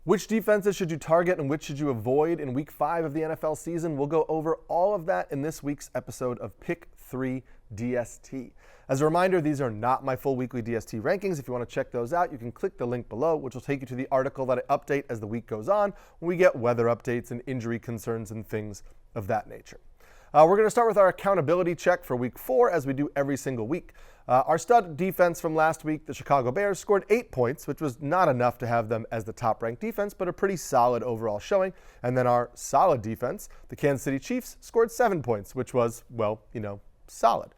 Which defenses should you target and which should you avoid in Week 5 of the NFL season? We'll go over all of that in this week's episode of Pick 3 DST. As a reminder, these are not my full weekly DST rankings. If you want to check those out, you can click the link below, which will take you to the article that I update as the week goes on, when we get weather updates and injury concerns and things of that nature. We're going to start with our accountability check for Week 4, as we do every single week. Our stud defense from last week, the Chicago Bears, scored 8 points, which was not enough to have them as the top-ranked defense, but a pretty solid overall showing. And then our solid defense, the Kansas City Chiefs, scored 7 points, which was, well, solid.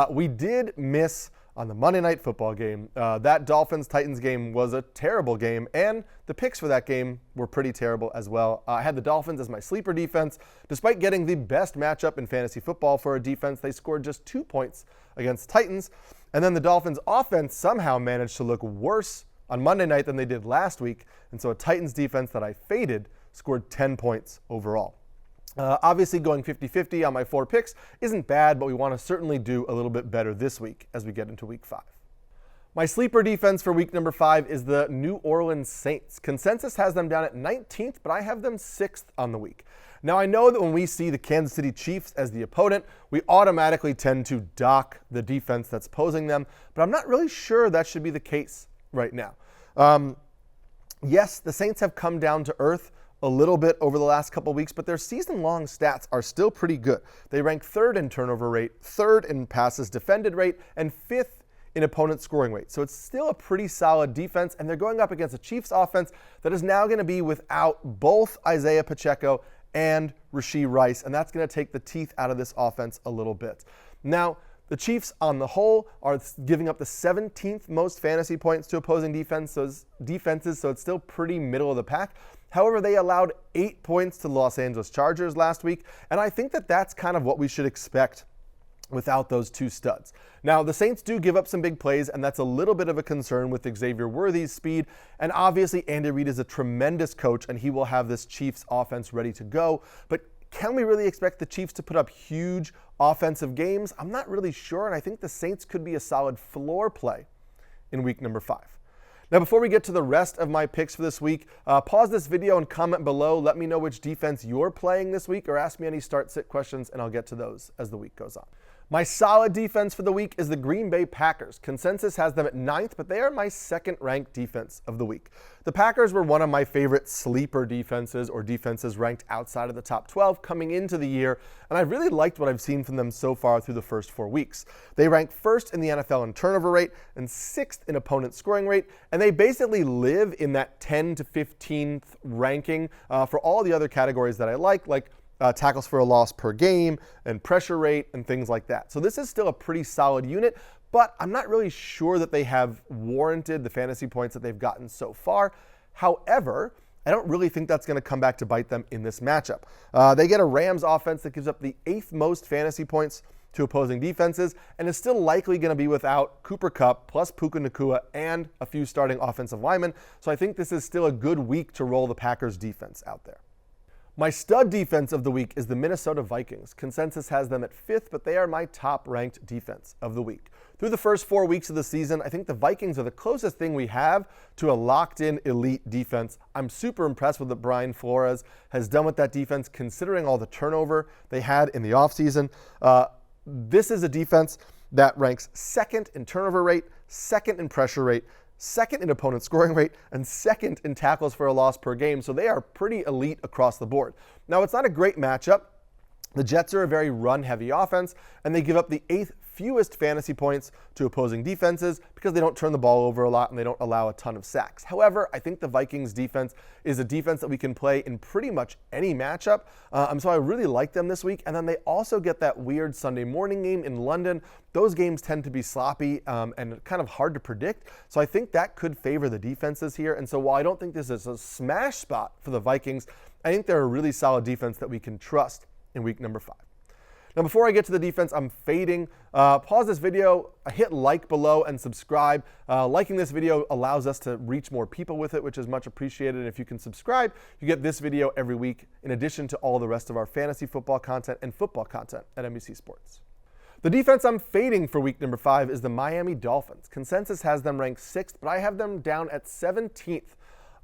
We did miss on the Monday Night Football game. That Dolphins-Titans game was a terrible game, and the picks for that game were pretty terrible as well. I had the Dolphins as my sleeper defense. Despite getting the best matchup in fantasy football for a defense, they scored just 2 points against Titans. And then the Dolphins offense somehow managed to look worse on Monday night than they did last week. And so a Titans defense that I faded scored 10 points overall. Obviously, going 50-50 on my 4 picks isn't bad, but we want to certainly do a little bit better this week as we get into Week 5. My sleeper defense for week number 5 is the New Orleans Saints. Consensus has them down at 19th, but I have them 6th on the week. Now, I know that when we see the Kansas City Chiefs as the opponent, we automatically tend to dock the defense that's posing them, but I'm not really sure that should be the case right now. Yes, the Saints have come down to earth a little bit over the last couple weeks, but their season-long stats are still pretty good. They rank 3rd in turnover rate, 3rd in passes defended rate, and 5th in opponent scoring rate. So it's still a pretty solid defense, and they're going up against a Chiefs offense that is now going to be without both Isaiah Pacheco and Rashee Rice, and that's going to take the teeth out of this offense a little bit. Now, the Chiefs on the whole are giving up the 17th most fantasy points to opposing defenses, so it's still pretty middle of the pack. However, they allowed 8 points to the Los Angeles Chargers last week, and I think that that's kind of what we should expect without those 2 studs. Now, the Saints do give up some big plays, and that's a little bit of a concern with Xavier Worthy's speed, and obviously Andy Reid is a tremendous coach, and he will have this Chiefs offense ready to go, but can we really expect the Chiefs to put up huge offensive games? I'm not really sure, and I think the Saints could be a solid floor play in week number 5. Now, before we get to the rest of my picks for this week, pause this video and comment below. Let me know which defense you're playing this week, or ask me any start-sit questions, and I'll get to those as the week goes on. My solid defense for the week is the Green Bay Packers. Consensus has them at 9th, but they are my 2nd-ranked defense of the week. The Packers were one of my favorite sleeper defenses, or defenses ranked outside of the top 12 coming into the year, and I really liked what I've seen from them so far through the first 4 weeks. They rank 1st in the NFL in turnover rate and 6th in opponent scoring rate, and they basically live in that 10 to 15th ranking for all the other categories that I like tackles for a loss per game and pressure rate and things like that. So this is still a pretty solid unit, but I'm not really sure that they have warranted the fantasy points that they've gotten so far. However, I don't really think that's going to come back to bite them in this matchup. They get a Rams offense that gives up the 8th most fantasy points to opposing defenses and is still likely going to be without Cooper Kupp plus Puka Nacua and a few starting offensive linemen. So I think this is still a good week to roll the Packers defense out there. My stud defense of the week is the Minnesota Vikings. Consensus has them at 5th, but they are my top-ranked defense of the week. Through the first 4 weeks of the season, I think the Vikings are the closest thing we have to a locked-in elite defense. I'm super impressed with what Brian Flores has done with that defense, considering all the turnover they had in the offseason. This is a defense that ranks 2nd in turnover rate, 2nd in pressure rate, 2nd in opponent scoring rate, and 2nd in tackles for a loss per game. So they are pretty elite across the board. Now, it's not a great matchup. The Jets are a very run-heavy offense, and they give up the 8th fewest fantasy points to opposing defenses because they don't turn the ball over a lot and they don't allow a ton of sacks. However, I think the Vikings defense is a defense that we can play in pretty much any matchup. So I really like them this week. And then they also get that weird Sunday morning game in London. Those games tend to be sloppy and kind of hard to predict. So I think that could favor the defenses here. And so while I don't think this is a smash spot for the Vikings, I think they're a really solid defense that we can trust in week number 5. Now, before I get to the defense I'm fading, pause this video, hit like below, and subscribe. Liking this video allows us to reach more people with it, which is much appreciated. And if you can subscribe, you get this video every week, in addition to all the rest of our fantasy football content and football content at NBC Sports. The defense I'm fading for week number 5 is the Miami Dolphins. Consensus has them ranked 6th, but I have them down at 17th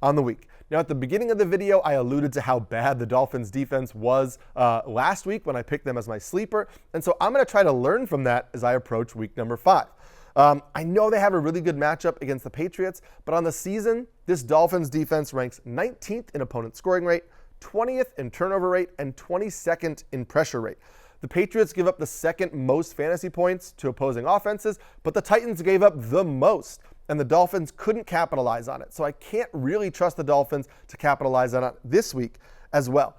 on the week. Now, at the beginning of the video, I alluded to how bad the Dolphins defense was last week when I picked them as my sleeper. And so I'm going to try to learn from that as I approach week number 5. I know they have a really good matchup against the Patriots, but on the season, this Dolphins defense ranks 19th in opponent scoring rate, 20th in turnover rate, and 22nd in pressure rate. The Patriots give up the second most fantasy points to opposing offenses, but the Titans gave up the most, and the Dolphins couldn't capitalize on it. So I can't really trust the Dolphins to capitalize on it this week as well.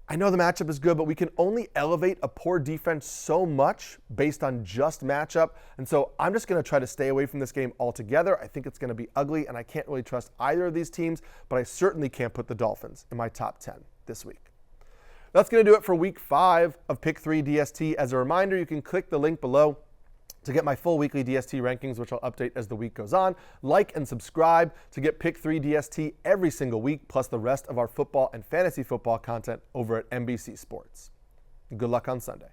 I know the matchup is good, but we can only elevate a poor defense so much based on just matchup. And so I'm just going to try to stay away from this game altogether. I think it's going to be ugly, and I can't really trust either of these teams, but I certainly can't put the Dolphins in my top 10 this week. That's going to do it for week 5 of Pick 3 DST. As a reminder, you can click the link below to get my full weekly DST rankings, which I'll update as the week goes on. Like and subscribe to get Pick 3 DST every single week, plus the rest of our football and fantasy football content over at NBC Sports. Good luck on Sunday.